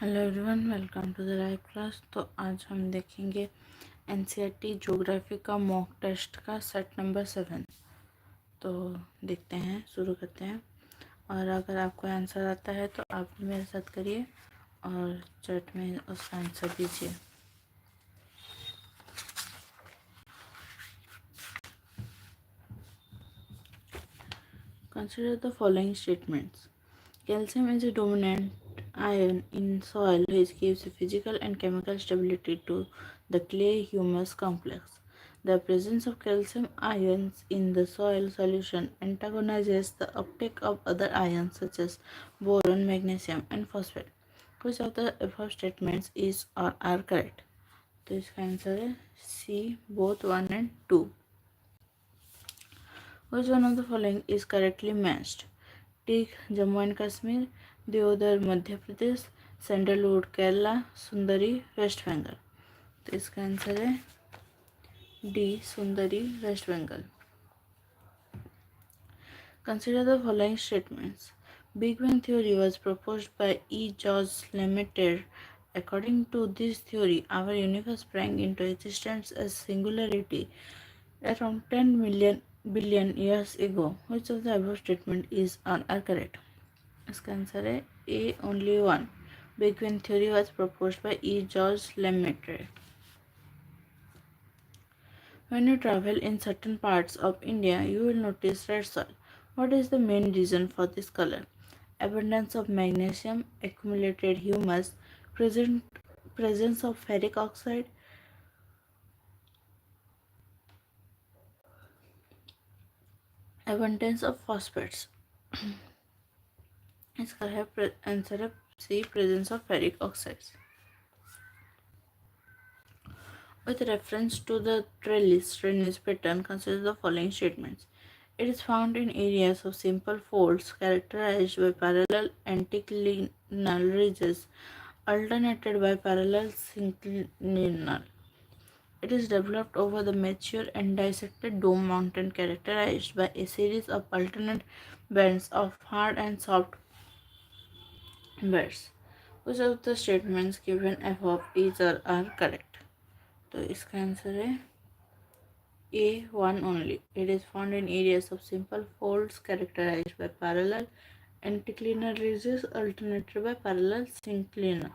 Hello everyone, welcome to the live class. तो आज हम देखेंगे एनसीईआरटी ज्योग्राफी का मॉक टेस्ट का सेट नंबर 7। तो देखते हैं, शुरू करते हैं। और अगर आपको आंसर आता है तो आप भी मेरे साथ करिए और चैट में उसका आंसर दीजिए। Consider the following statements. Calcium is a dominant ion in soil which gives physical and chemical stability to the clay humus complex. The presence of calcium ions in the soil solution antagonizes the uptake of other ions such as boron, magnesium, and phosphate. Which of the above statements is or are correct? तो इसका answer है सी, both 1 and 2. Which one of the following is correctly matched? Teak, Jammu and Kashmir; देवदार, Madhya Pradesh; sandalwood, Kerala; सुंदरी, west Bengal. तो इसका answer है D, सुंदरी, west Bengal. Consider the following statements. Big Bang theory was proposed by E. George Lemaitre. According to this theory, our universe sprang into existence as singularity around 10 billion years ago. Which of the above statement is or are correct? इसका answer है A, only one. Big bang theory was proposed by E. George Lemaitre. When you travel in certain parts of India, you will notice red soil. What is the main reason for this color? Abundance of magnesium, accumulated humus, presence of ferric oxide, abundance of phosphates. इसका answer है सी, presence of ferric oxides. With reference to the trellis pattern, consider the following statements. It is found in areas of simple folds characterized by parallel anticlinal ridges alternated by parallel synclinal. It is developed over the mature and dissected dome mountain characterized by a series of alternate bands of hard and soft beds. Which of the statements given above is or are correct? तो इसका answer है A, one only. It is found in areas of simple folds characterized by parallel anticlinal ridges alternated by parallel synclinal.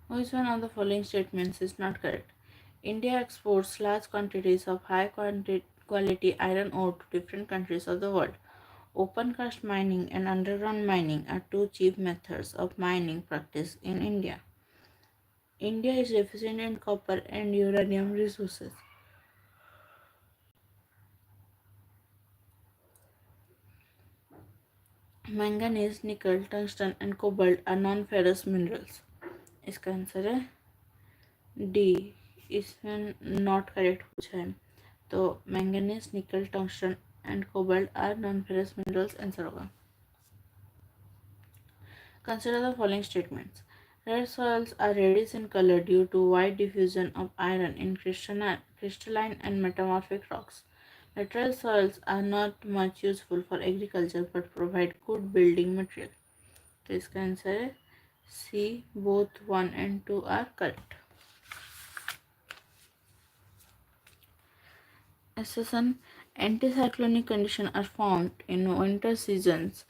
Which one of the following statements is not correct? India exports large quantities of high quality iron ore to different countries of the world. Open cast mining and underground mining are two chief methods of mining practiced in India. India is deficient in copper and uranium resources. Manganese, nickel, tungsten and cobalt are non-ferrous minerals. इसका answer है D, इसमें not correct पूछा है, तो manganese, nickel, tungsten and cobalt are non ferrous minerals answer होगा. Consider the following statements. Red soils are reddish in color due to wide diffusion of iron in crystalline and metamorphic rocks. Lateral soils are not much useful for agriculture but provide good building material. तो इसका answer है सी, both 1 and 2 are correct. Assassin, anticyclonic conditions are found in winter seasons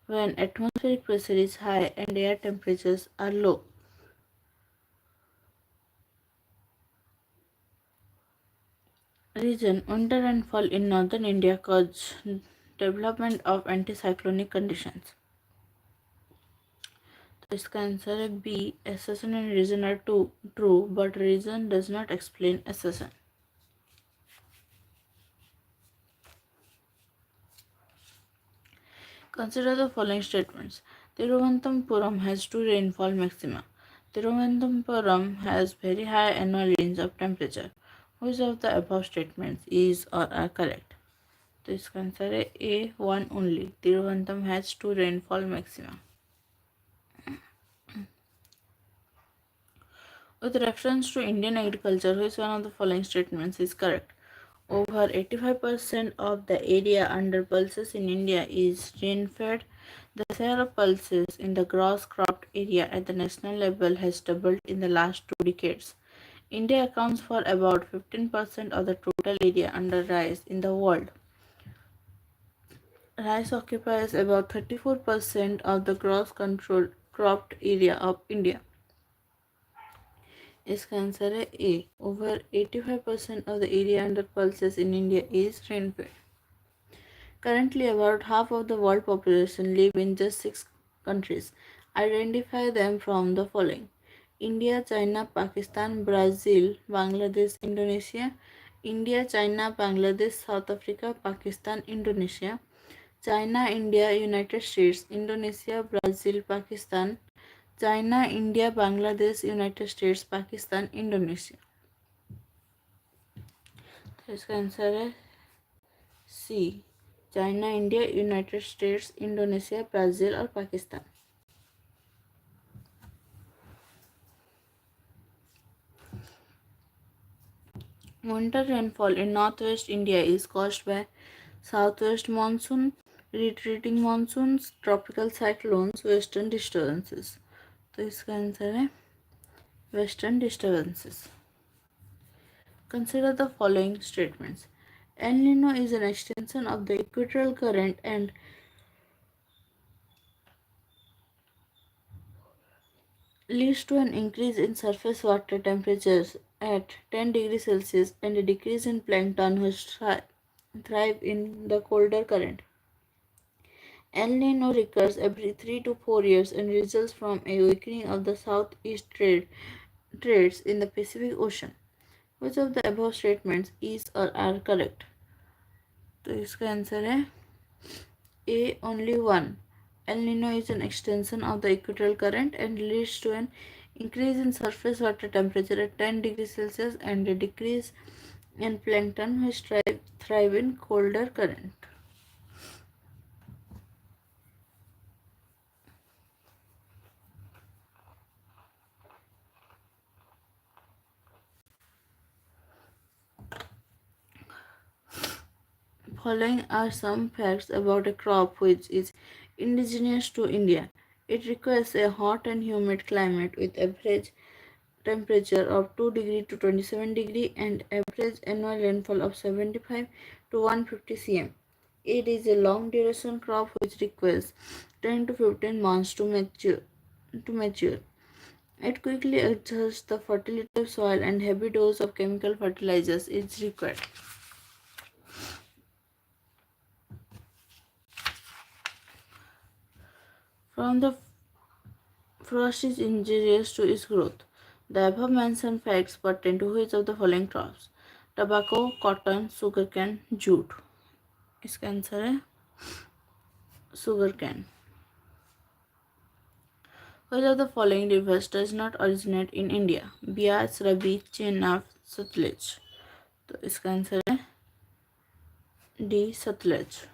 when atmospheric pressure is high and air temperatures are low. Region, winter rainfall in northern India cause development of anticyclonic conditions. तो इसका answer है B, assassin and region are true but region does not explain assassin. Consider the following statements. Thiruvananthapuram has two rainfall maxima. Thiruvananthapuram has very high annual range of temperature. Which of the above statements is or are correct? तो इसका answer है A, one only. Thiruvananthapuram has two rainfall maxima. With reference to Indian agriculture, which one of the following statements is correct? Over 85% of the area under pulses in India is rain-fed. The share of pulses in the gross cropped area at the national level has doubled in the last 2 decades. India accounts for about 15% of the total area under rice in the world. Rice occupies about 34% of the gross controlled cropped area of India. इसका answer है ए. Over 85% of the area under pulses in India is rainfed. Currently, about half of the world population live in just 6 countries. Identify them from the following: India, China, Pakistan, Brazil, Bangladesh, Indonesia. India, China, Bangladesh, South Africa, Pakistan, Indonesia. China, India, United States, Indonesia, Brazil, Pakistan. China, India, Bangladesh, United States, Pakistan, Indonesia. तो इसका answer है C. China, India, United States, Indonesia, Brazil और Pakistan. Winter rainfall in northwest India is caused by southwest monsoon, retreating monsoons, tropical cyclones, western disturbances. तो इसका answer है western disturbances. Consider the following statements. El Nino is an extension of the equatorial current and leads to an increase in surface water temperatures at 10 degrees Celsius and a decrease in plankton which thrive in the colder current. El Nino recurs every 3 to 4 years and results from a weakening of the southeast trades in the Pacific Ocean. Which of the above statements is or are correct? तो इसका answer है A. Only one. El Nino is an extension of the equatorial current and leads to an increase in surface water temperature at 10 degrees Celsius and a decrease in plankton which thrive in colder current. Following are some facts about a crop which is indigenous to India. It requires a hot and humid climate with average temperature of 2 degree to 27 degree and average annual rainfall of 75 to 150 cm. It is a long duration crop which requires 10 to 15 months to mature. It quickly adjusts the fertility of soil and heavy dose of chemical fertilizers is required. From the frost is injurious to its growth. The above mentioned facts pertain to which of the following crops? Tobacco, cotton, sugarcane, jute. इसका answer है sugarcane. Which of the following rivers does not originate in India? Bias, Ravi, Chenab, Sutlej. तो इसका answer है D. Sutlej.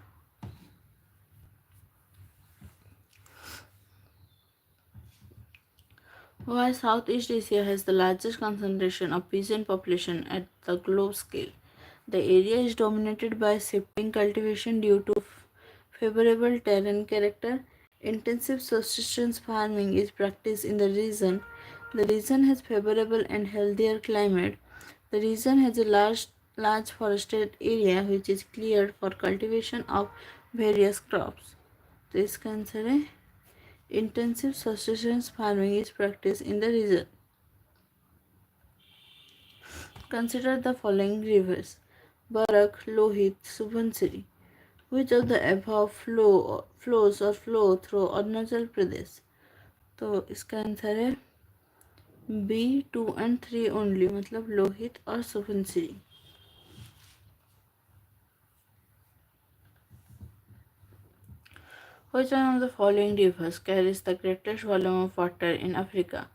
Why Southeast Asia has the largest concentration of pigeon population at the globe scale? The area is dominated by shifting cultivation due to favorable terrain character. Intensive subsistence farming is practiced in the region. The region has favorable and healthier climate. The region has a large forested area which is cleared for cultivation of various crops. तो इसका answer है intensive subsistence farming is practiced in the region. Consider the following rivers: Barak, Lohit, Subansiri. Which of the above flows flow through Arunachal Pradesh? तो इसका answer है B. 2 and 3 only, मतलब लोहित और Subansiri. Which one of the following rivers carries the greatest volume of water in Africa?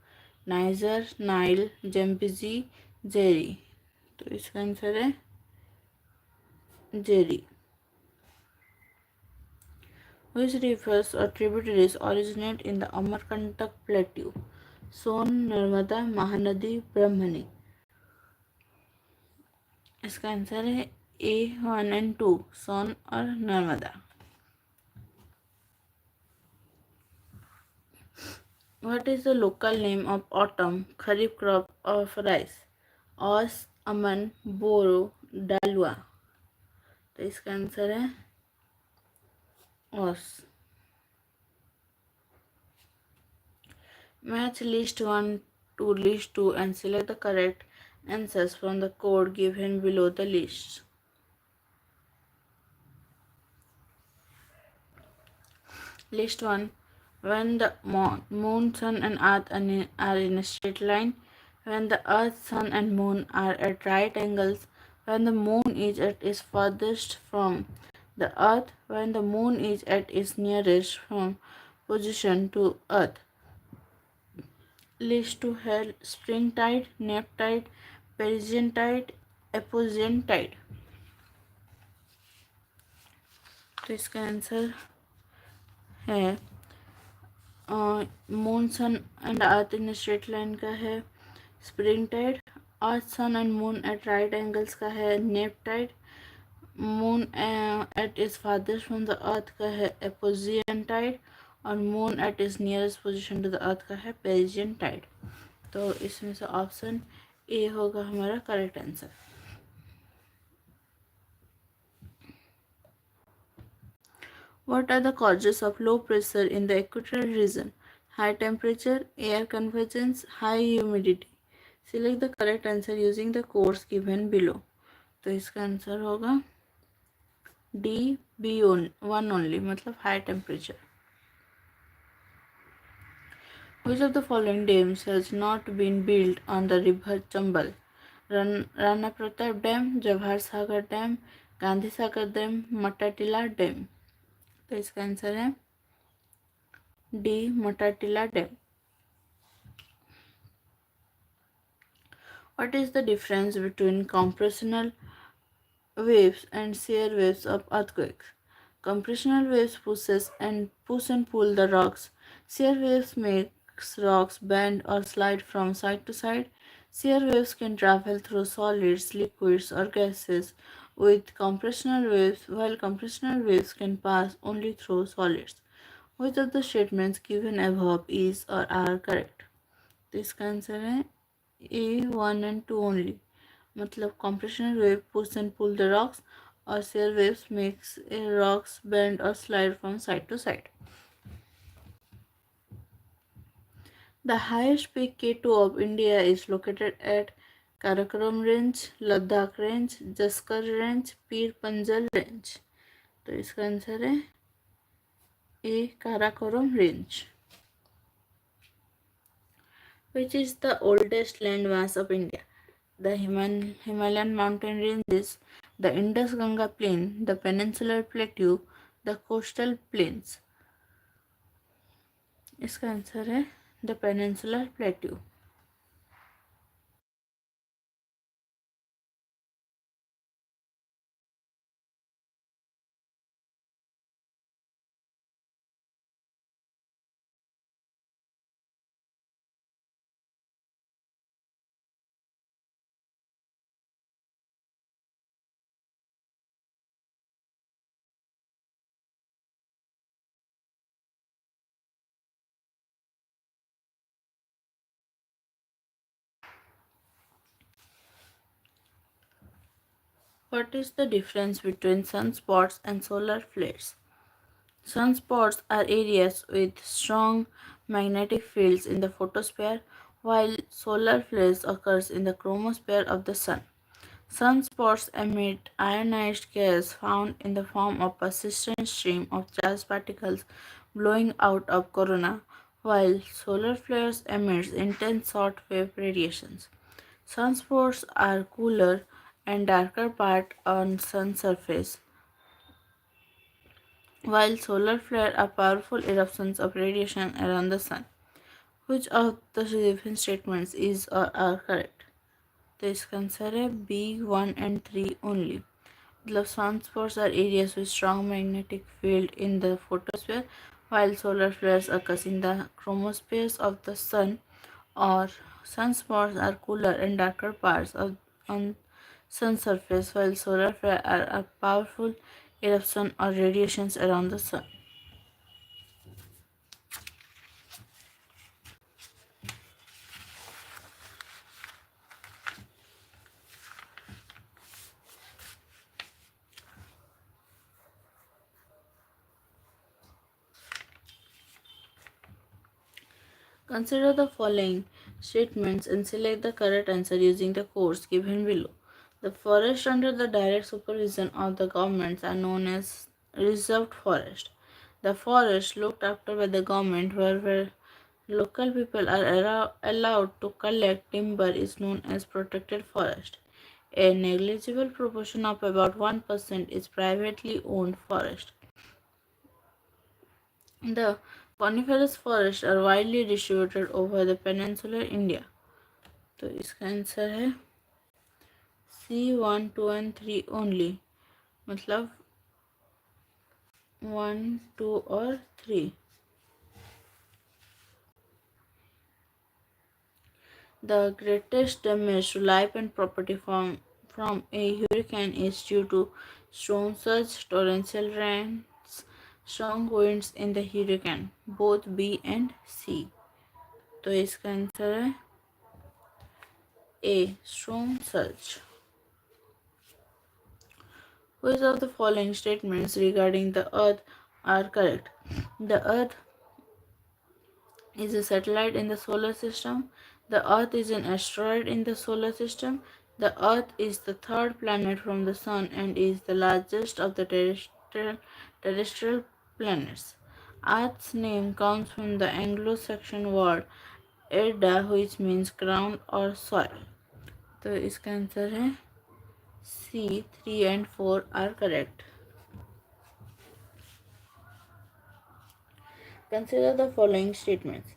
Niger, Nile, Zambezi, Jeri. तो इसका answer है Jerry. Which rivers or tributaries originate in the Amarkantak Plateau? Son, Narmada, Mahanadi, Brahmani. इसका answer है A 1 and 2, Son or Narmada. What is the local name of autumn kharif crop of rice? Os, Aman, Boro, Dalwa. तो इसका answer है Os. Match list 1 to list 2 and select the correct answers from the code given below the list. List 1. When the moon, sun and earth are in a straight line, when the earth, sun and moon are at right angles, when the moon is at its farthest from the earth, when the moon is at its nearest from position to earth. List 2 है spring tide, nap tide, Parisian tide, Apposian tide. तो इसका answer है moon sun and earth in straight line का है spring tide, earth sun and moon at right angles का है neap tide, moon at is फादर्स from the earth का है एपोजियन टाइड और moon at is nearest position to the earth का है पेरिजियन टाइड. तो इसमें से ऑप्शन ए होगा हमारा correct answer. What are the causes of low pressure in the equatorial region? High temperature, air convergence, high humidity. Select the correct answer using the codes given below. तो इसका answer होगा D, B1 only, मतलब high temperature. Which of the following dams has not been built on the river Chambal? Rana Pratap Dam, Jawahar Sagar Dam, Gandhi Sagar Dam, Matatila Dam. तो इसका answer है D, Matatila dam. What is the difference between compressional waves and shear waves of earthquakes? Compressional waves push and pull the rocks. Shear waves makes rocks bend or slide from side to side. Shear waves can travel through solids, liquids, or gases with compressional waves, while compressional waves can pass only through solids. Which of the statements given above is or are correct? तो इसका answer है A1 and 2 only. मतलब compressional wave push and pull the rocks और shear waves makes rocks bend or slide from side to side. The highest peak K2 of India is located at Karakoram Range, Ladakh Range, Jaskar Range, Pir Panjal Range. तो इसका answer है A, Karakoram Range. Which is the oldest landmass of India? The Himalayan mountain ranges, the Indus-Ganga plain, the peninsular plateau, the coastal plains. इसका answer है the peninsular plateau. What is the difference between sunspots and solar flares? Sunspots are areas with strong magnetic fields in the photosphere, while solar flares occurs in the chromosphere of the sun. Sunspots emit ionized gas found in the form of persistent stream of charged particles blowing out of corona, while solar flares emit intense short-wave radiations. Sunspots are cooler and darker part on sun surface, while solar flares are powerful eruptions of radiation around the sun. Which of the given statements is or are correct? तो इसका answer है B1 and 3 only. मतलब sunspots are areas with strong magnetic field in the photosphere, while solar flares occur in the chromospheres of the sun, or sunspots are cooler and darker parts of on sun's surface, while solar flares are powerful eruptions or radiations around the sun. Consider the following statements and select the correct answer using the codes given below. The forests under the direct supervision of the governments are known as reserved forest. The forests looked after by the government where local people are allowed to collect timber is known as protected forest. A negligible proportion of about 1% is privately owned forest. The coniferous forests are widely distributed over the peninsular India. तो इसका answer है C1, 2 and 3 only. मतलब 1, 2 और 3. The greatest damage to life and property from a hurricane is due to storm surge, torrential rains, strong winds in the hurricane. Both B and C. तो इसका answer है A. Storm surge. Which of the following statements regarding the Earth are correct? The Earth is a satellite in the solar system. The Earth is an asteroid in the solar system. The Earth is the third planet from the Sun and is the largest of the terrestrial planets. Earth's name comes from the Anglo-Saxon word "erda", which means ground or soil. तो इसका answer है C. 3 and 4 are correct. Consider the following statements.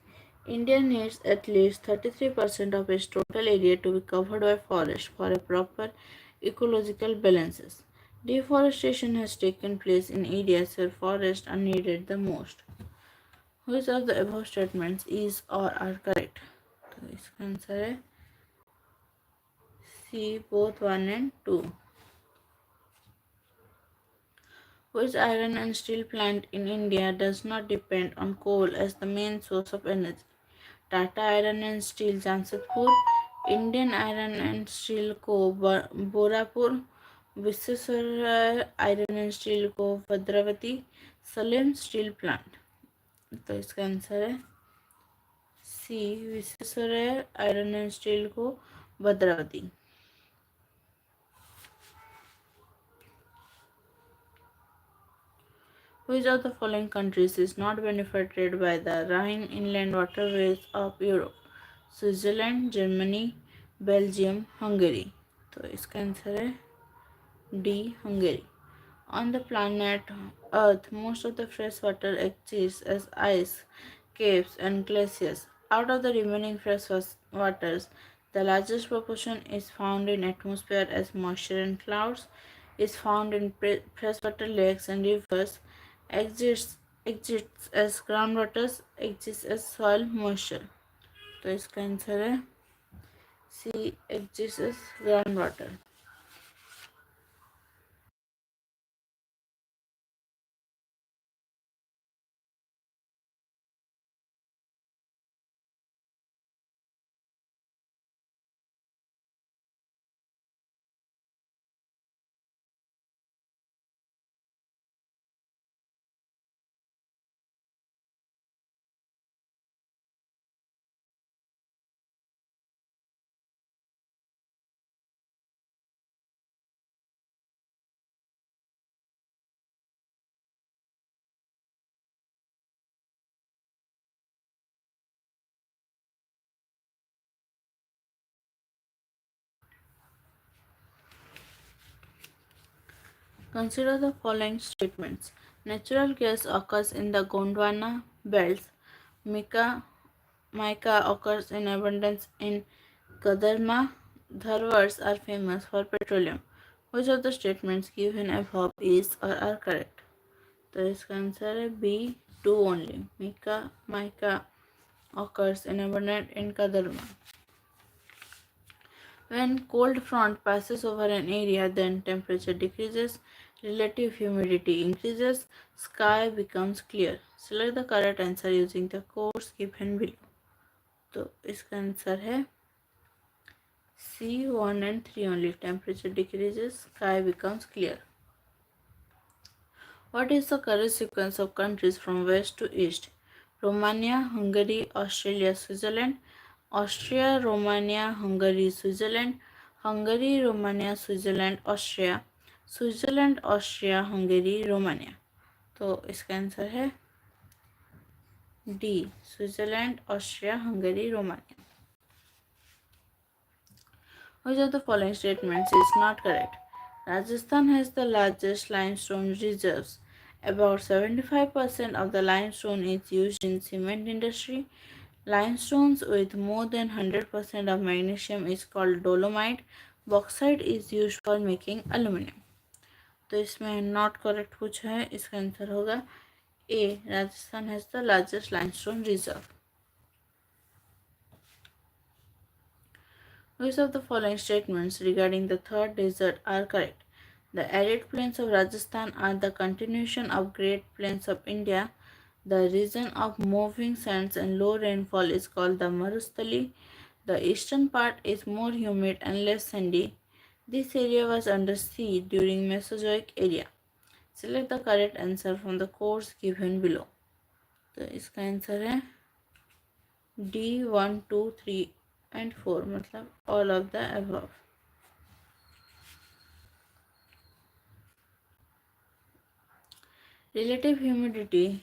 India needs at least 33% of its total area to be covered by forest for a proper ecological balances. Deforestation has taken place in areas where forests are needed the most. Which of the above statements is or are correct? तो इसका answer है C. both 1 and 2. Which iron and steel plant in India does not depend on coal as the main source of energy? Tata Iron and Steel Jamshedpur, Indian Iron and Steel Co. Borapur, Visvesvaraya Iron and Steel Co. Bhadravati, Salem Steel Plant. तो इसका answer है सी. Visvesvaraya iron and steel को Bhadravati. Which of the following countries is not benefited by the Rhine inland waterways of Europe? Switzerland, Germany, Belgium, Hungary. तो इसका answer है D. Hungary. On the planet Earth, most of the fresh water exists as ice, caves, and glaciers. Out of the remaining fresh waters, the largest proportion is found in atmosphere as moisture and clouds, is found in freshwater lakes and rivers, exists as groundwaters, exists as soil moisture. तो इसका answer है C. exists as groundwater. Consider the following statements. Natural gas occurs in the Gondwana belts. Mica occurs in abundance in Kadarma. Dharwars are famous for petroleum. Which of the statements given above is or are correct? तो इसका answer है B. 2 only. Mica occurs in abundance in Kadarma. When cold front passes over an area, then temperature decreases, relative humidity increases, sky becomes clear. Select the correct answer using the codes given below. तो इसका answer है C1 and 3 only. Temperature decreases, sky becomes clear. What is the correct sequence of countries from west to east? Romania, Hungary, Australia, Switzerland. Austria, Romania, Hungary, Switzerland. Hungary, Romania, Switzerland, Austria. Switzerland, Austria, Hungary, Romania. तो इसका answer है D, Switzerland, Austria, Hungary, Romania. Which of the following statements is not correct? Rajasthan has the largest limestone reserves. About 75% of the limestone is used in cement industry. Limestones with more than 100% of magnesium is called dolomite. Bauxite is used for making aluminum. तो इसमें not correct पूछा है, इसका answer होगा A, Rajasthan has the largest limestone reserve. Which of the following statements regarding the third desert are correct? The arid plains of Rajasthan are the continuation of Great Plains of India. The region of moving sands and low rainfall is called the Marustali. The eastern part is more humid and less sandy. This area was under sea during Mesozoic area. Select the correct answer from the codes given below. तो इसका answer है D, 1, 2, 3 and 4, मतलब all of the above. Relative humidity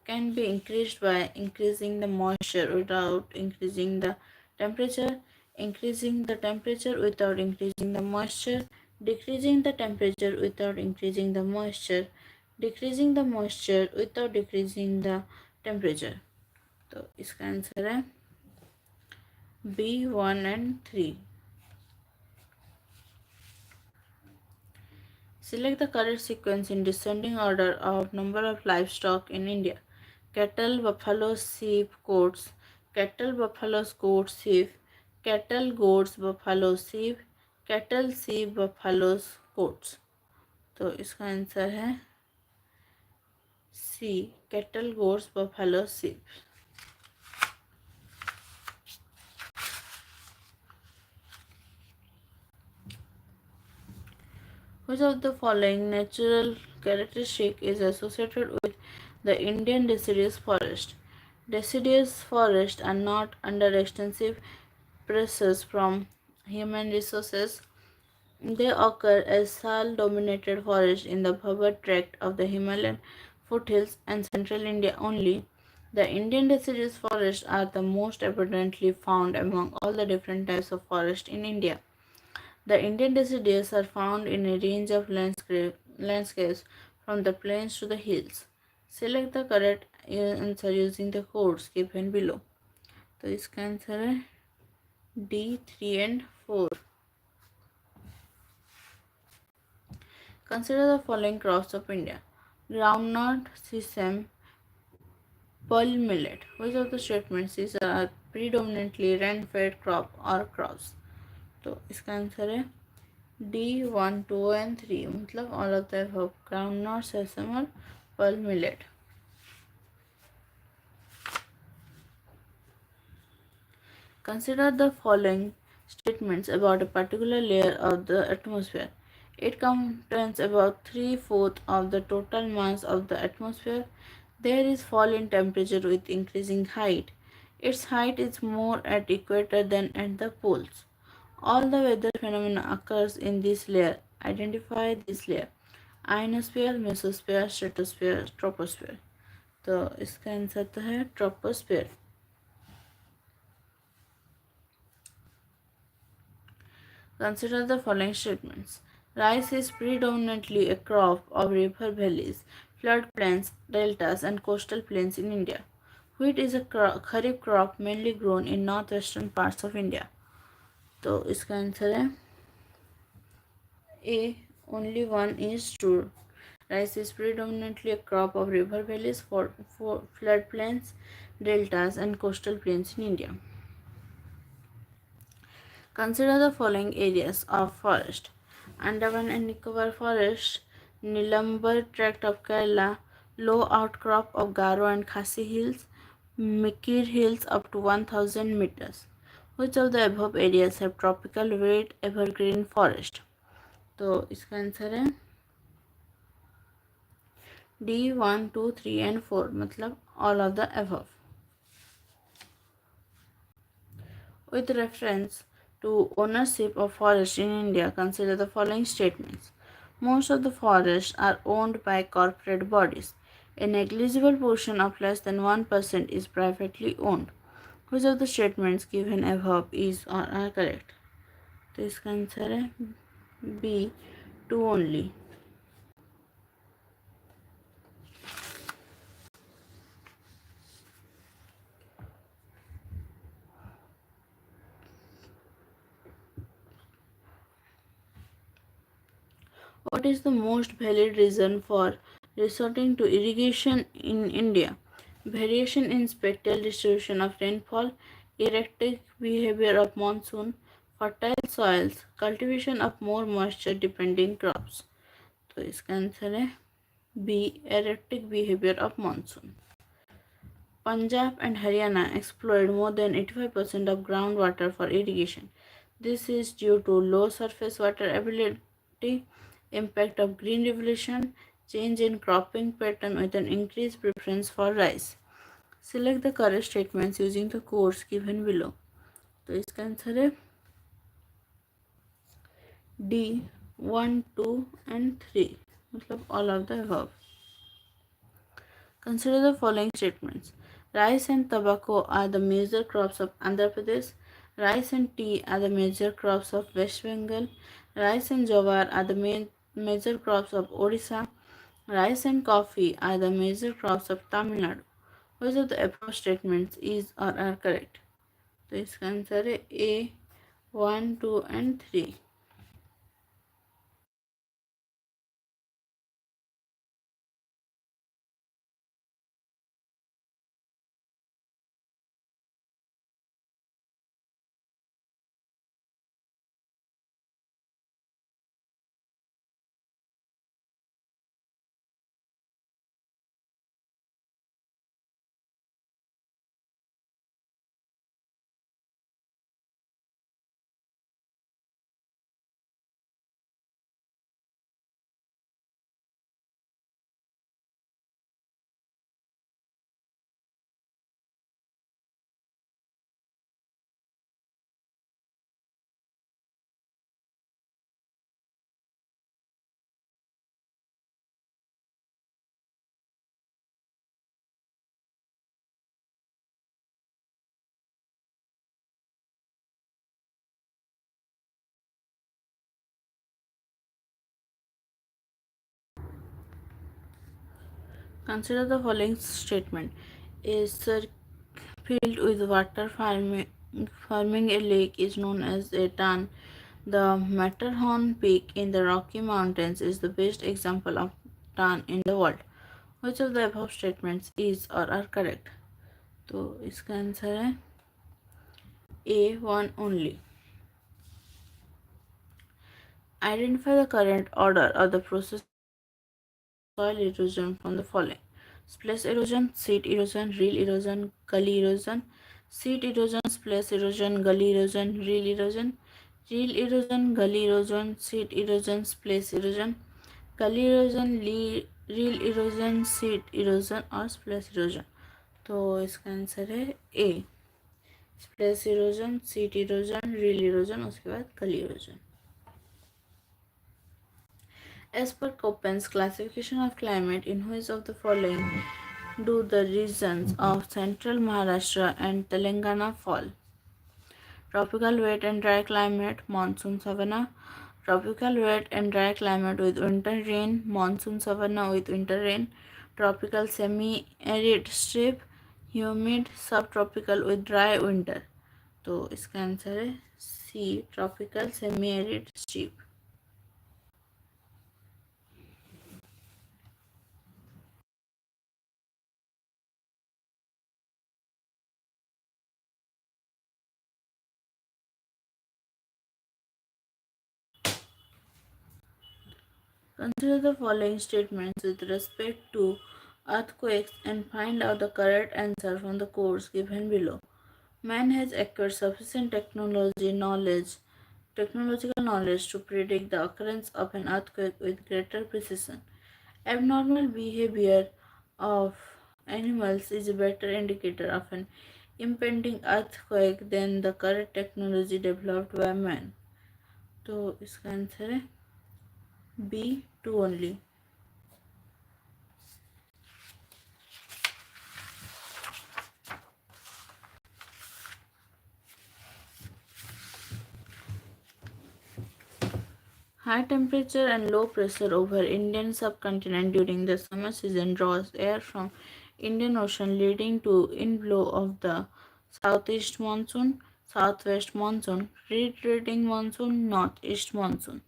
can be increased by increasing the moisture without increasing the temperature, increasing the temperature without increasing the moisture, decreasing the temperature without increasing the moisture, decreasing the moisture without decreasing the temperature. तो इसका answer है B, 1 and 3. Select the correct sequence in descending order of number of livestock in India. Cattle, buffalo, sheep, goats. Cattle, buffalo, goats, sheep. Cattle, goats, buffalo, sheep. Cattle, sheep, buffalo, goats. तो इसका answer है C, cattle, goats, buffalo, sheep. Which of the following natural characteristic is associated with the Indian deciduous forest? Deciduous forests are not under extensive pressures from human resources. They occur as sal-dominated forests in the Bhabar tract of the Himalayan foothills and central India only. The Indian deciduous forests are the most abundantly found among all the different types of forests in India. The Indian deciduous are found in a range of landscapes from the plains to the hills. Select the correct answer using the codes given below. तो इसका answer है D, 3 and 4. Consider the following crops of India: groundnut, sesame, pearl millet. Which of the statements is a predominantly rain-fed crop or crops? तो इसका answer है D, 1, 2 and 3, मतलब all of the above: groundnut, sesame और pearl millet. Consider the following statements about a particular layer of the atmosphere. It contains about 3/4 of the total mass of the atmosphere. There is fall in temperature with increasing height. Its height is more at equator than at the poles. All the weather phenomena occurs in this layer. Identify this layer: ionosphere, mesosphere, stratosphere, troposphere. तो इसका answer तो है troposphere. Consider the following statements. Rice is predominantly a crop of river valleys, floodplains, deltas, and coastal plains in India. Wheat is a kharif crop mainly grown in northwestern parts of India. तो इसका answer है A, only one is true. Rice is predominantly a crop of river valleys, for floodplains, deltas, and coastal plains in India. Consider the following areas of forest: Andaman and Nicobar Forest, Nilambar Tract of Kerala, low outcrop of Garo and Khasi Hills, Mikir Hills up to 1000 meters. Which of the above areas have tropical wet evergreen forest? तो इसका answer है D 1, 2, 3 and 4, मतलब all of the above. With reference to ownership of forests in India, consider the following statements. Most of the forests are owned by corporate bodies. A negligible portion of less than 1% is privately owned. Which of the statements given above is or are correct? तो इसका answer है B 2 only. What is the most valid reason for resorting to irrigation in India? Variation in spatial distribution of rainfall, erratic behavior of monsoon, fertile soils, cultivation of more moisture depending crops. तो इसका answer है B erratic behavior of monsoon. Punjab and Haryana exploit more than 85% of groundwater for irrigation. This is due to low surface water availability, impact of green revolution, change in cropping pattern with an increased preference for rice. Select the correct statements using the codes given below. तो इसका answer है D 1, 2 and 3, मतलब all of the above. Consider the following statements. Rice and tobacco are the major crops of Andhra Pradesh. Rice and tea are the major crops of West Bengal. Rice and jowar are the major crops of Odisha. Rice and coffee are the major crops of Tamil Nadu. Which of the above statements is or are correct? तो इसका answer है ए 1, 2 and 3. Consider the following statement. A circle filled with water forming a lake is known as a tarn. The Matterhorn peak in the Rocky Mountains is the best example of tarn in the world. Which of the above statements is or are correct? तो इसका answer है A 1 only. Identify the correct order of the process soil erosion from the following: splash erosion, seat erosion, reel erosion, gully erosion. Seat erosion, splash erosion, gully erosion, reel erosion, gully erosion, seat erosion, splash erosion, gully erosion, reel erosion, seat erosion और splash erosion. तो इसका answer है ए splash erosion, seat erosion, reel erosion, उसके बाद gully erosion. As per Köppen's classification of climate, in which of the following do the regions of central Maharashtra and Telangana fall? Tropical wet and dry climate, monsoon savanna. Tropical wet and dry climate with winter rain, monsoon savanna with winter rain. Tropical semi-arid steppe, humid subtropical with dry winter. तो इसका answer है C tropical semi arid steppe. Consider the following statements with respect to earthquakes and find out the correct answer from the codes given below. Man has acquired sufficient technological knowledge to predict the occurrence of an earthquake with greater precision. Abnormal behavior of animals is a better indicator of an impending earthquake than the current technology developed by man. तो इसका answer है B two only. High temperature and low pressure over Indian subcontinent during the summer season draws air from Indian Ocean leading to inflow of the southeast monsoon, southwest monsoon, retreating monsoon, northeast monsoon.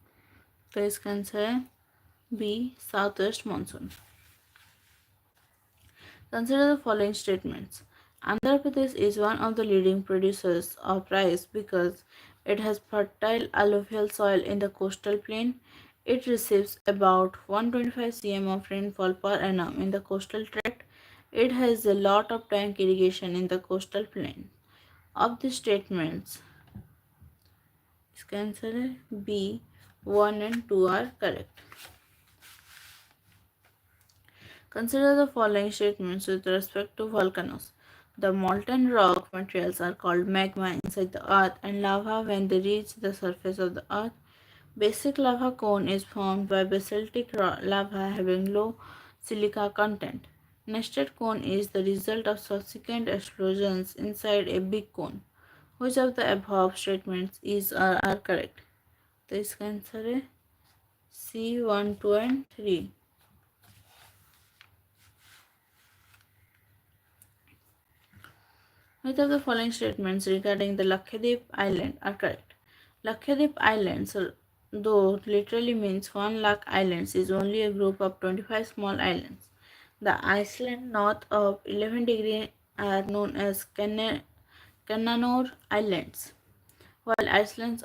तो इसका answer है B southwest monsoon. Consider the following statements. Andhra Pradesh is one of the leading producers of rice because it has fertile alluvial soil in the coastal plain. It receives about 125 cm of rainfall per annum in the coastal tract. It has a lot of tank irrigation in the coastal plain. Of the statements, इसका answer है B 1 and 2 are correct. Consider the following statements with respect to volcanoes. The molten rock materials are called magma inside the earth and lava when they reach the surface of the earth. Basic lava cone is formed by basaltic lava having low silica content. Nested cone is the result of subsequent explosions inside a big cone. Which of the above statements are correct? तो इसका answer है C 1, 2 and 3. Which of the following statements regarding the Lakshadweep Island are correct? Lakshadweep Islands, though literally means 1 lakh islands, is only a group of 25 small islands. The islands north of 11 degree are known as Kannanur Islands, while islands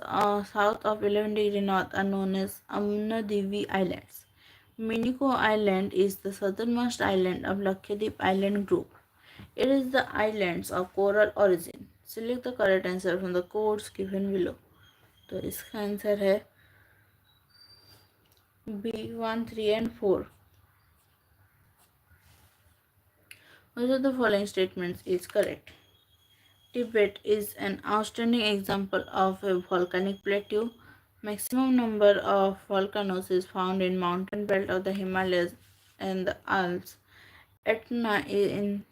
south of 11 degree north are known as Amnadevi Islands. Miniko Island is the southernmost island of Lakshadweep Island group. It is the islands of coral origin. Select the correct answer from the codes given below. तो इसका answer है B 1, 3 and 4. Which of the following statements is correct? Tibet is an outstanding example of a volcanic plateau. Maximum number of volcanoes is found in mountain belt of the Himalayas and the Alps. Etna in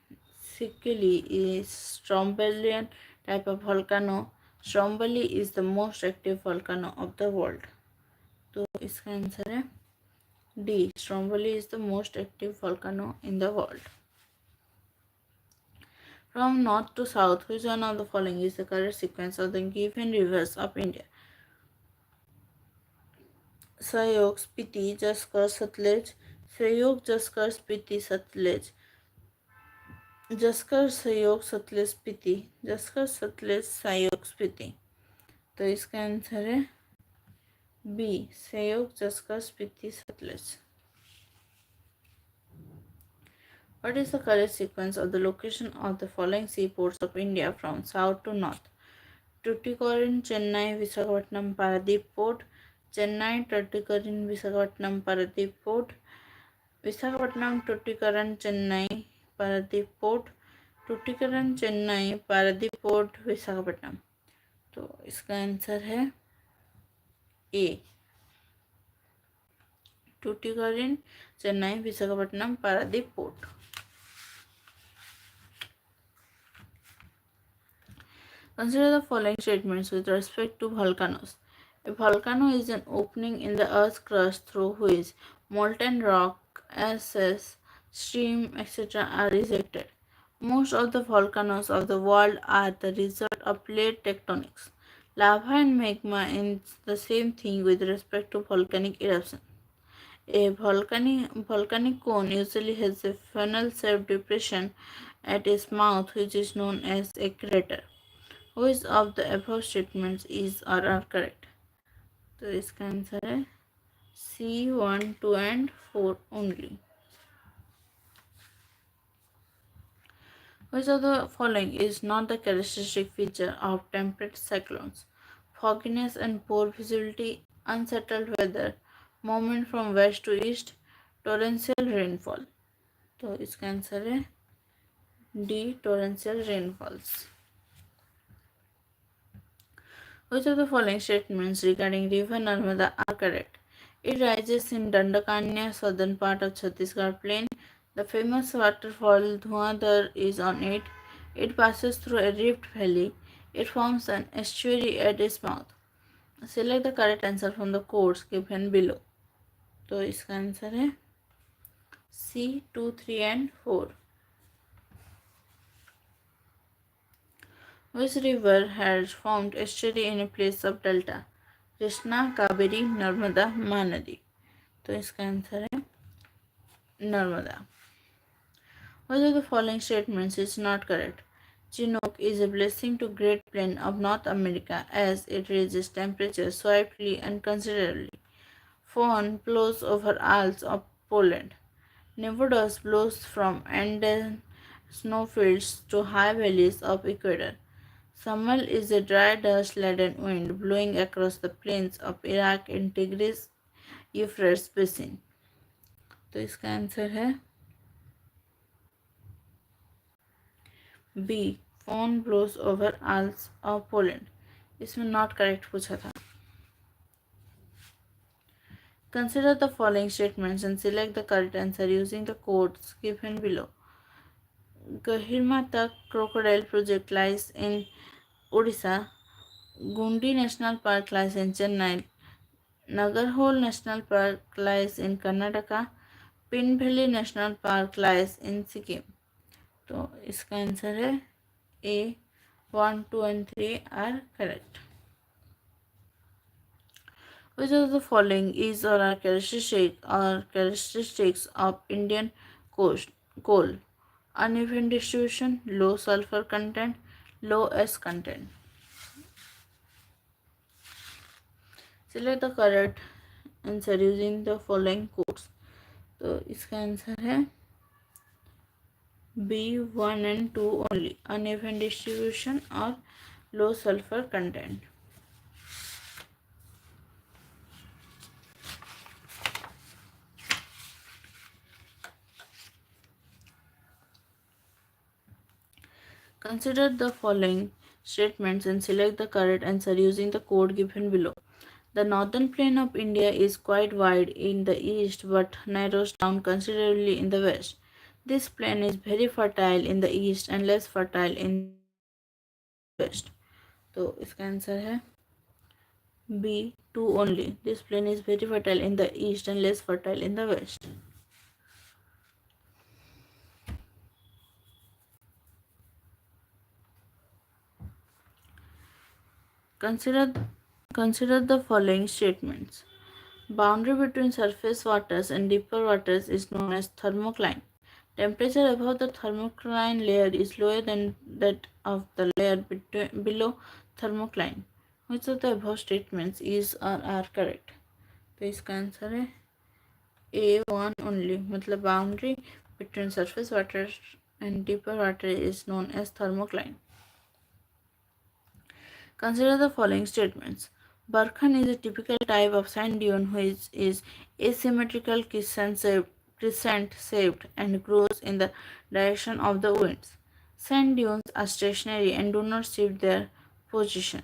Sicily is Strombolian type of volcano. Stromboli is the most active volcano of the world. तो इसका answer है D. Stromboli is the most active volcano in the world. From north to south, which one of the following is the correct sequence of the given rivers of India? Sayog, Spiti, Jaskar, Satluj. Sayog, Jaskar, Spiti, Satluj. Zanskar सहयोग सतलज स्पीति. जस्कर सतलज सहयोग स्पीति. तो इसका answer है B सहयोग Zanskar Spiti Sutlej. What is the correct sequence of the location of the following seaports of India from south to north? Tuticorin, Chennai, Visakhapatnam, Paradip Port. Chennai, Tuticorin, Visakhapatnam, Paradip Port. Visakhapatnam, Tuticorin, Chennai, Paradip Port. Tuticorin Chennai Paradip port Visakhapatnam. तो इसका answer है A Tuticorin Chennai Visakhapatnam Paradip port. Consider the following statements with respect to volcanoes. A volcano is an opening in the earth's crust through which molten rock, ashes, steam, etc. are ejected. Most of the volcanoes of the world are the result of plate tectonics. Lava and magma is the same thing with respect to volcanic eruption. A volcanic cone usually has a funnel-shaped depression at its mouth which is known as a crater. Which of the above statements is or are correct? तो इसका answer है C 1, 2 and 4 only. Which of the following is not the characteristic feature of temperate cyclones? Fogginess and poor visibility, unsettled weather, movement from west to east, torrential rainfall. तो इसका answer है D, torrential rainfalls. Which of the following statements regarding river Narmada are correct? It rises in Dandakanya, southern part of Chhattisgarh plain. The famous waterfall Dhuandhar is on it. It passes through a rift valley. It forms an estuary at its mouth. Select the correct answer from the codes given below. तो इसका answer है C 2, 3 and 4. Which river has formed estuary in a place of delta? Krishna, Kaveri, Narmada, Mahanadi. तो इसका answer है Narmada. Which of the following statements is not correct? Chinook is a blessing to Great Plain of North America as it raises temperature swiftly and considerably. Fawn blows over Alps of Poland. Nevados blows from Andean snowfields to high valleys of Ecuador. Samal is a dry dust-laden wind blowing across the plains of Iraq in Tigris Euphrates basin. तो इसका answer है B, foehn blows over Alps of Poland. इसमें not correct पूछा था. Consider the following statements and select the correct answer using the codes given below. Gahirmatak Crocodile Project lies in Odisha. Gundi National Park lies in Chennai. Nagarhole National Park lies in Karnataka. Pin Valley National Park lies in Sikkim. तो इसका answer है A. 1, 2 and 3 are correct. Which of the following is or are characteristics of Indian coal? Uneven distribution, low sulfur content, low S content. Select the correct answer using the following codes. तो इसका answer है B 1 and 2 only, uneven distribution or low sulfur content. Consider the following statements and select the correct answer using the code given below. The northern plain of India is quite wide in the east but narrows down considerably in the west. This plain is very fertile in the east and less fertile in the west. तो इसका answer है B 2 only. This plain is very fertile in the east and less fertile in the west. Consider the following statements. Boundary between surface waters and deeper waters is known as thermocline. Temperature above the thermocline layer is lower than that of the layer below thermocline. Which of the above statements is or are correct? तो इसका answer है A 1 only. मतलब boundary between surface water and deeper water is known as thermocline. Consider the following statements. Barkhan is a typical type of sand dune which is asymmetrical crescent-shaped and grows in the direction of the winds. Sand dunes are stationary and do not shift their position.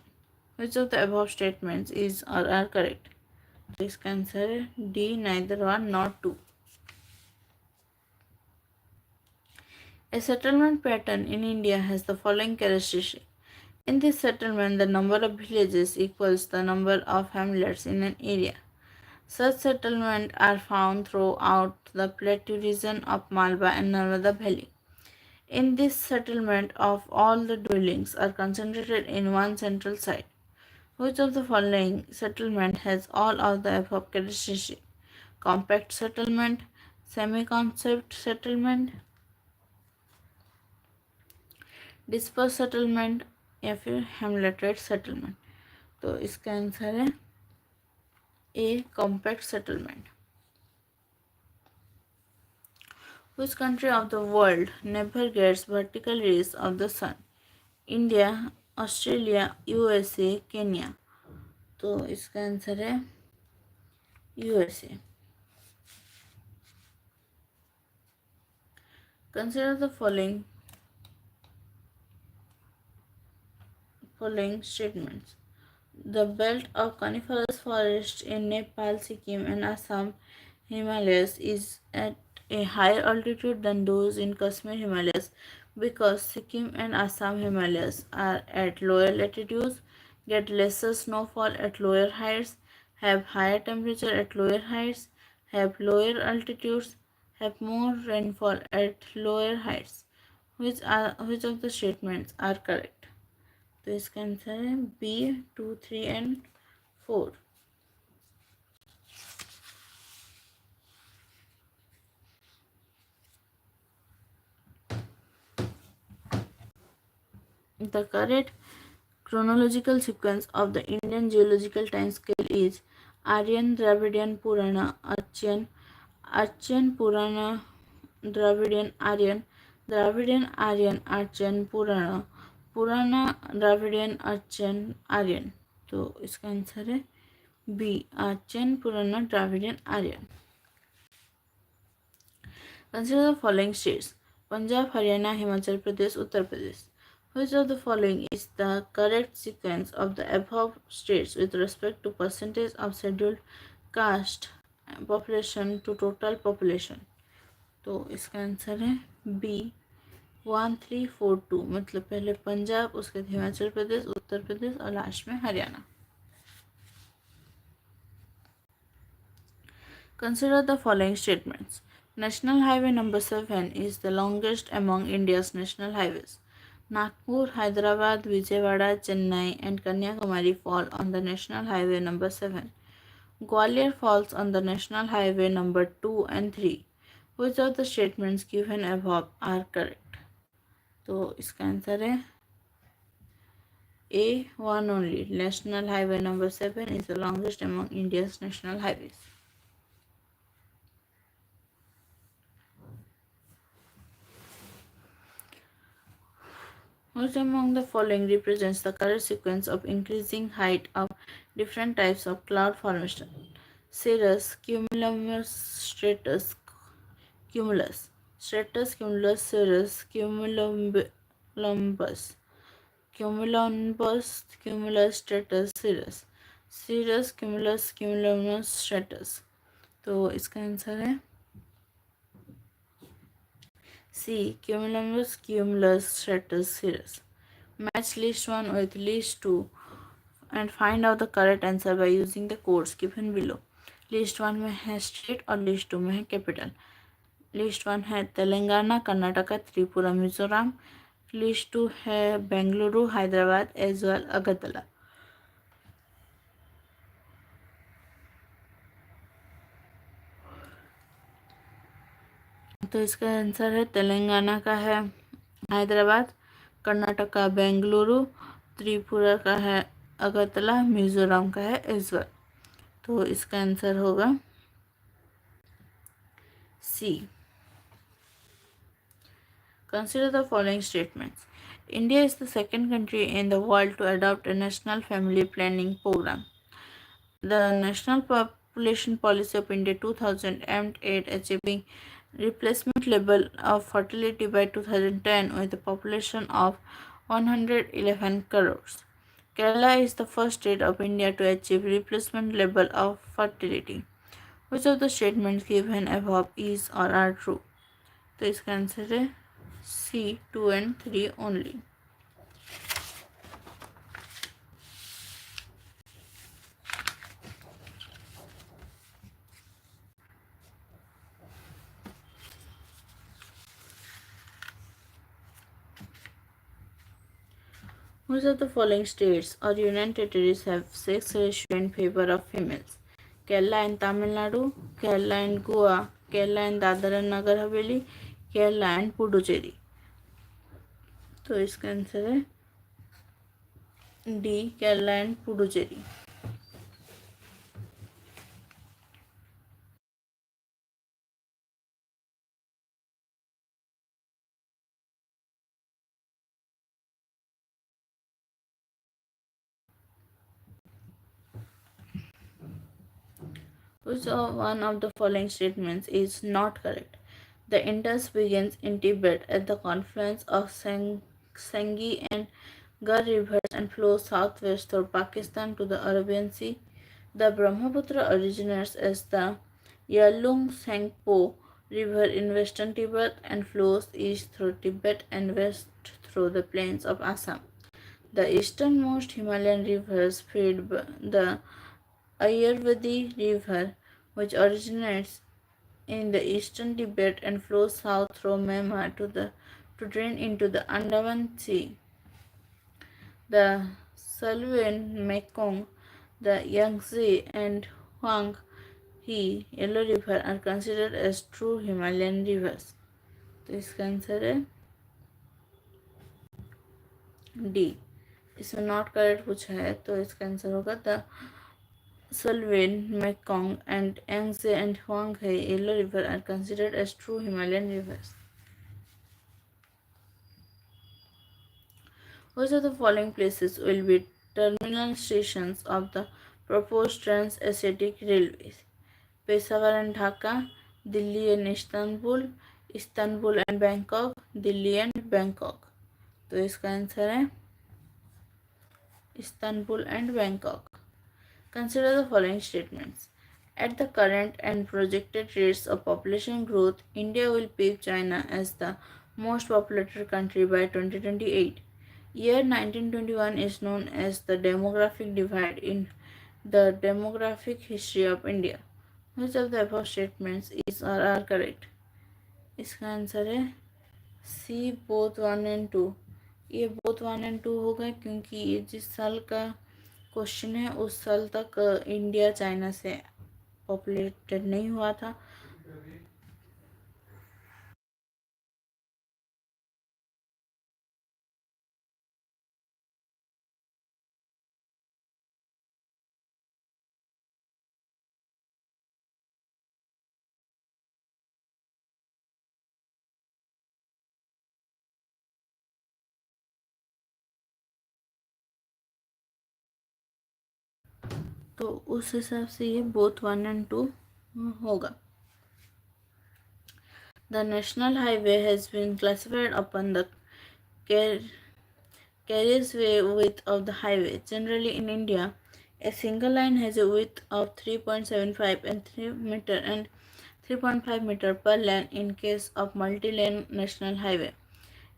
Which of the above statements is or are correct? This answer D, neither 1 nor 2. A settlement pattern in India has the following characteristic. In this settlement, the number of villages equals the number of hamlets in an area. Such settlements are found throughout the plateau region of Malwa and Narmada Valley. In this settlement, of all the dwellings are concentrated in one central site. Which of the following settlement has all of the above characteristics? Compact settlement, semi-concept settlement, dispersed settlement या फिर hamleted settlement. तो इसका answer है A. Compact settlement. Which country of the world never gets vertical rays of the sun? India, Australia, USA, Kenya. तो इसका answer है USA. Consider the following statements. The belt of coniferous forest in Nepal, Sikkim, and Assam Himalayas is at a higher altitude than those in Kashmir Himalayas because Sikkim and Assam Himalayas are at lower latitudes, get lesser snowfall at lower heights, have higher temperature at lower heights, have lower altitudes, have more rainfall at lower heights. Which of the statements are correct? तो इसका answer है B 2, 3 and 4. The correct chronological sequence of the Indian geological time scale is Aryan, Dravidian, Purana, Archean, Purana, Dravidian, Aryan, Dravidian, Aryan, Archean, Purana, Purana, Dravidian, Archean, Aryan. तो इसका answer है B आर्चन, पुराना, Dravidian, Aryan. Consider the following states: Punjab, Haryana, Himachal Pradesh, Uttar Pradesh. Which of the following is the correct sequence of the above states with respect to percentage of scheduled caste population to total population? तो इसका answer है B 1, 3, 4, 2. मतलब पहले पंजाब, उसके बाद हिमाचल प्रदेश, उत्तर प्रदेश और last में Haryana. Consider the following statements. National Highway number 7 is the longest among India's national highways. Nagpur, Hyderabad, Vijayawada, Chennai, and Kanyakumari fall on the National Highway number 7. Gwalior falls on the National Highway number 2 and 3. Which of the statements given above are correct? तो इसका answer है A1 only. National Highway number 7 is the longest among India's national highways. Which among the following represents the correct sequence of increasing height of different types of cloud formation? Cirrus, cumulus, stratus, cumulus, stratus, cumulus, cirrus, cumulus, cumulus, stratus, cirrus, cirrus, cumulus, stratus. तो इसका answer है C. Cumulus, stratus, cirrus. Match list 1 with list 2 and find out the correct answer by using the codes given below. List 1 में है state और list 2 में है capital. List 1 है Telangana, Karnataka, Tripura, Mizoram. List 2 है बेंगलुरु, हैदराबाद एज वेल अगरतला. तो इसका आंसर है तेलंगाना का है हैदराबाद, कर्नाटक का बेंगलुरु, त्रिपुरा का है अगरतला, मिजोरम का है एजवर. तो इसका आंसर होगा सी. Consider the following statements. India is the second country in the world to adopt a national family planning program. The National Population Policy of India 2000 aimed at achieving replacement level of fertility by 2010 with a population of 111 crores. Kerala is the first state of India to achieve replacement level of fertility. Which of the statements given above is or are true? तो इसका answer है C 2 and 3 only. Which of the following states or union territories have sex ratio in favor of females? Kerala and Tamil Nadu, Kerala and Goa, Kerala and Dadar and Nagar Haveli, Kerala and Puducherry. तो इसका answer है D Kerala and Puducherry. Which of one of the following statements is not correct? The Indus begins in Tibet at the confluence of Sanghi and Gar rivers and flows southwest through Pakistan to the Arabian Sea. The Brahmaputra originates as the Yalung Sangpo River in western Tibet and flows east through Tibet and west through the plains of Assam. The easternmost Himalayan rivers feed the Ayurvedi River, which originates in the eastern Tibet and flows south through Myanmar to drain into the Andaman Sea. The Salween, Mekong, the Yangtze, and Huang He Yellow River are considered as true Himalayan rivers. तो इसका answer है D. इसमें not correct पूछा है तो इसका answer होगा the Salween, Mekong, and Yangtze and Huanghe Yellow River are considered as true Himalayan rivers. Which of the following places will be terminal stations of the proposed Trans-Asiatic Railways? Peshawar and Dhaka, Delhi and Istanbul, Istanbul and Bangkok, Delhi and Bangkok. तो इसका answer है Istanbul and Bangkok. Consider the following statements. At the current and projected rates of population growth, India will beat China as the most populated country by 2028. Year 1921 is known as the demographic divide in the demographic history of India. Which of the above statements is or are correct? इसका answer है C both 1 and 2. ये both 1 and 2 होगा क्योंकि ये जिस साल का question है उस साल तक इंडिया चाइना से पॉपुलेटेड नहीं हुआ था. तो उस हिसाब से ये बोथ 1 and 2 होगा. The national highway has been classified upon the carriageway width of the highway. Generally in India, a single line has a width of 3.75 and 3 meter and 3.5 meter per lane in case of multi-lane national highway.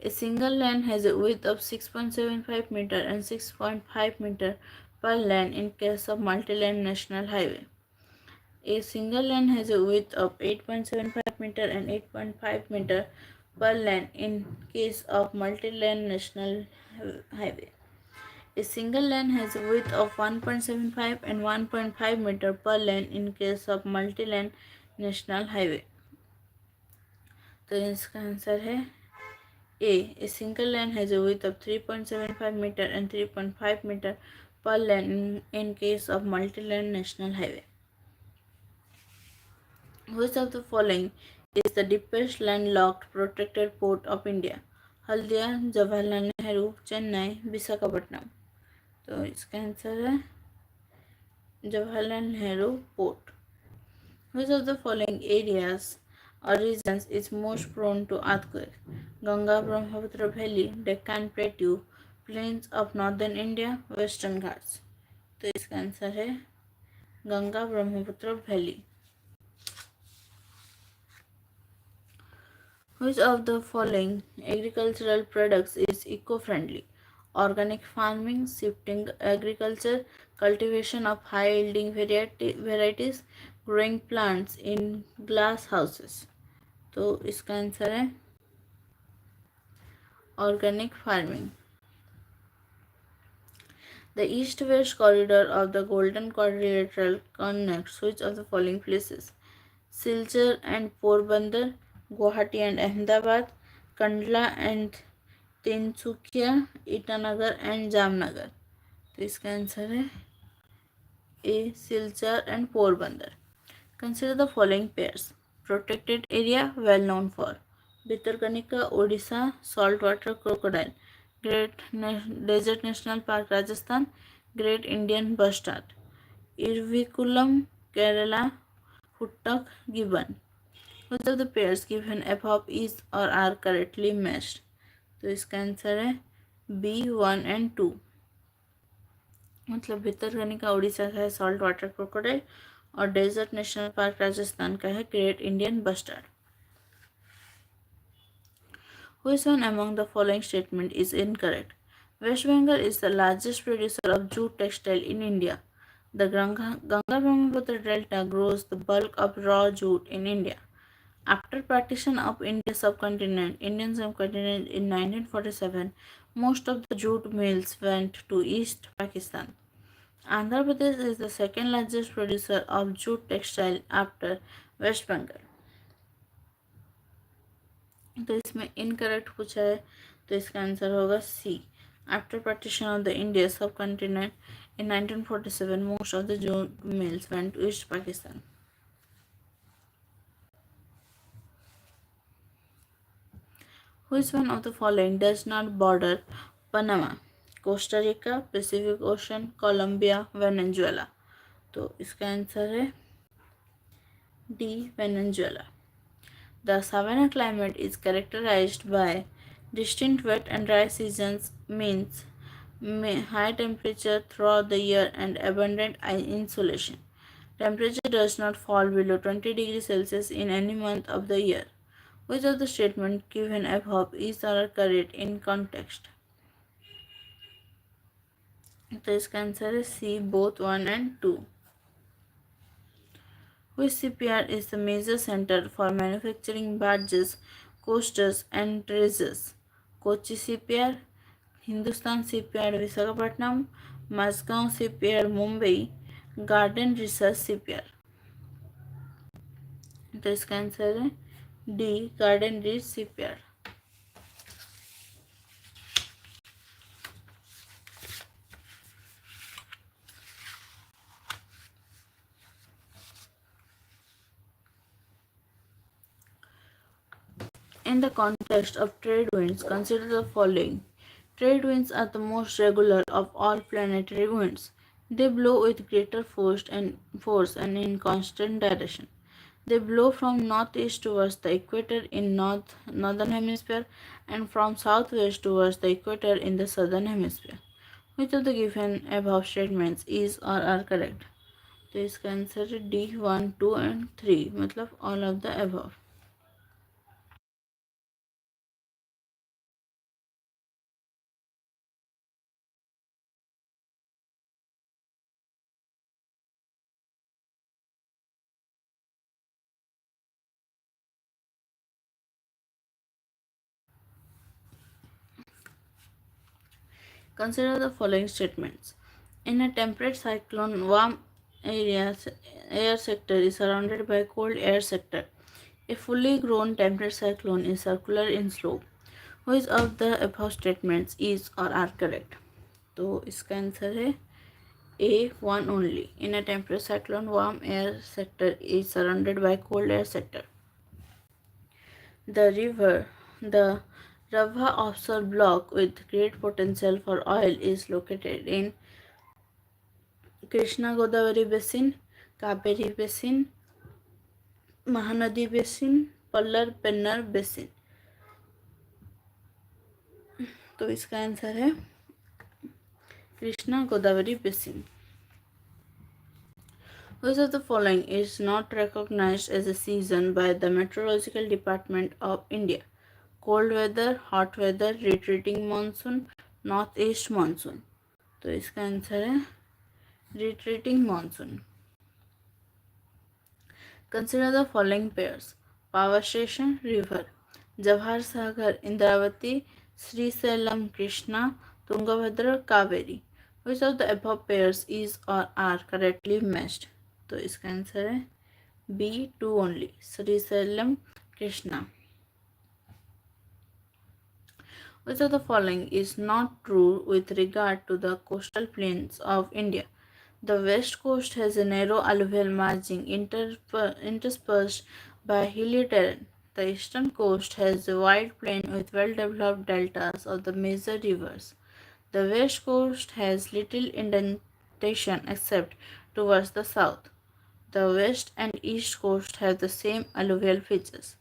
A single lane has a width of 6.75 meter and 6.5 meter per lane in case of multi-lane national highway. A single lane has a width of 8.75 meter and 8.5 meter per lane in case of multi-lane national highway. A single lane has a width of 1.75 and 1.5 meter per lane in case of multi-lane national highway. तो इसका answer है A. A single lane has a width of 3.75 meter and 3.5 meter per lane in case of multi-lane national highway. Which of the following is the deepest landlocked protected port of India? Haldia, Jawaharlal Nehru, Chennai, Visakhapatnam. तो इसका answer है Jawaharlal Nehru port. Which of the following areas or regions is most prone to earthquake? Ganga Brahmaputra Valley, Deccan Plateau, plains of northern India, Western Ghats. तो इसका answer है Ganga Brahmaputra valley. Which of the following agricultural products is eco-friendly? Organic farming, shifting agriculture, cultivation of high-yielding varieties, growing plants in glass houses. तो इसका answer है organic farming. The east-west corridor of the Golden Quadrilateral connects which of the following places? Silchar and Porbandar, Guwahati and Ahmedabad, Kandla and Tinsukia, Itanagar and Jamnagar. तो इसका answer है A. Silchar and Porbandar. Consider the following pairs. Protected area well known for Bhitarkanika, Odisha, saltwater crocodile. Great Desert National Park, Rajasthan. Great Indian Bustard. Irviculum, Kerala. Puttock gibbon. Which of the pairs given above is or are correctly matched? तो इसका answer है B 1 and 2। मतलब भितरकनिका उड़ीसा का है salt water crocodile और desert national park Rajasthan का है great Indian bustard. Which one among the following statement is incorrect? West Bengal is the largest producer of jute textile in India. The Ganga-Brahmaputra Delta grows the bulk of raw jute in India. After partition of Indian subcontinent in 1947, most of the jute mills went to East Pakistan. Andhra Pradesh is the second largest producer of jute textile after West Bengal. तो इसमें incorrect पूछा है, तो इसका answer होगा C. After partition of the India subcontinent in 1947 most of the jute mills went to East Pakistan. Which one of the following does not border Panama? Costa Rica, Pacific Ocean, Colombia, Venezuela. तो इसका answer है D Venezuela. The savanna climate is characterized by distinct wet and dry seasons, means high temperature throughout the year and abundant insolation. Temperature does not fall below 20 degrees Celsius in any month of the year. Which of the statements given above is or correct in context? तो इसका answer है सी both 1 and 2। Which shipyard is the major center for manufacturing barges, coasters and dredges? Kochi shipyard, Hindustan shipyard Visakhapatnam, Mazgaon shipyard Mumbai, Garden Research shipyard। तो इसका answer है D garden reach shipyard। In the context of trade winds, consider the following. Trade winds are the most regular of all planetary winds. They blow with greater force and in constant direction. They blow from northeast towards the equator in northern hemisphere and from southwest towards the equator in the southern hemisphere. Which of the given above statements is or are correct? तो इसका answer है D 1, 2 and 3, मतलब all of the above। Consider the following statements. In a temperate cyclone, warm air sector is surrounded by cold air sector. A fully grown temperate cyclone is circular in slope. Which of the above statements is or are correct? तो इसका answer है A 1 only. In a temperate cyclone, warm air sector is surrounded by cold air sector. The Rabha offshore block with great potential for oil is located in Krishna Godavari Basin, Kaveri Basin, Mahanadi Basin, Pallar Pennar Basin। तो इसका answer है Krishna Godavari basin. Which of the following is not recognized as a season by the Meteorological Department of India? Cold weather, hot weather, retreating monsoon, northeast monsoon। तो इसका answer है retreating monsoon। Consider the following pairs. Power station, river. Jawahar Sagar, Indravati, Srisailam, Krishna, Tungabhadra, Kaveri। Which of the above pairs is or are correctly matched? तो इसका answer है B 2 only, Srisailam, Krishna। Which of the following is not true with regard to the coastal plains of India? The west coast has a narrow alluvial margin interspersed by hilly terrain. The eastern coast has a wide plain with well-developed deltas of the major rivers. The west coast has little indentation except towards the south. The west and east coast have the same alluvial features.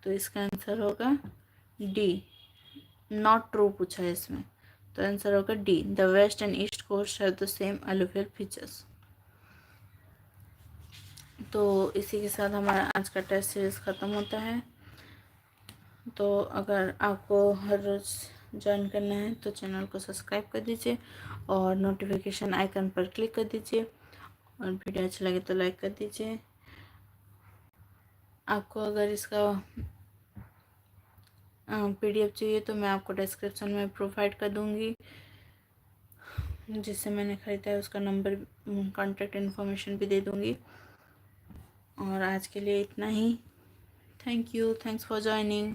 तो इसका answer होगा D. Not true पूछा है इसमें, तो answer होगा D, the west and east coast have the same alluvial features. तो इसी के साथ हमारा आज का टेस्ट सीरीज़ ख़त्म होता है। तो अगर आपको हर रोज़ ज्वाइन करना है तो चैनल को सब्सक्राइब कर दीजिए और नोटिफिकेशन आइकन पर क्लिक कर दीजिए, और वीडियो अच्छा लगे तो लाइक कर दीजिए। आपको अगर इसका PDF चाहिए तो मैं आपको डिस्क्रिप्शन में प्रोवाइड कर दूँगी, जिससे मैंने ख़रीदा है उसका नंबर, कॉन्टैक्ट इन्फॉर्मेशन भी दे दूँगी। और आज के लिए इतना ही। Thank you, thanks for joining.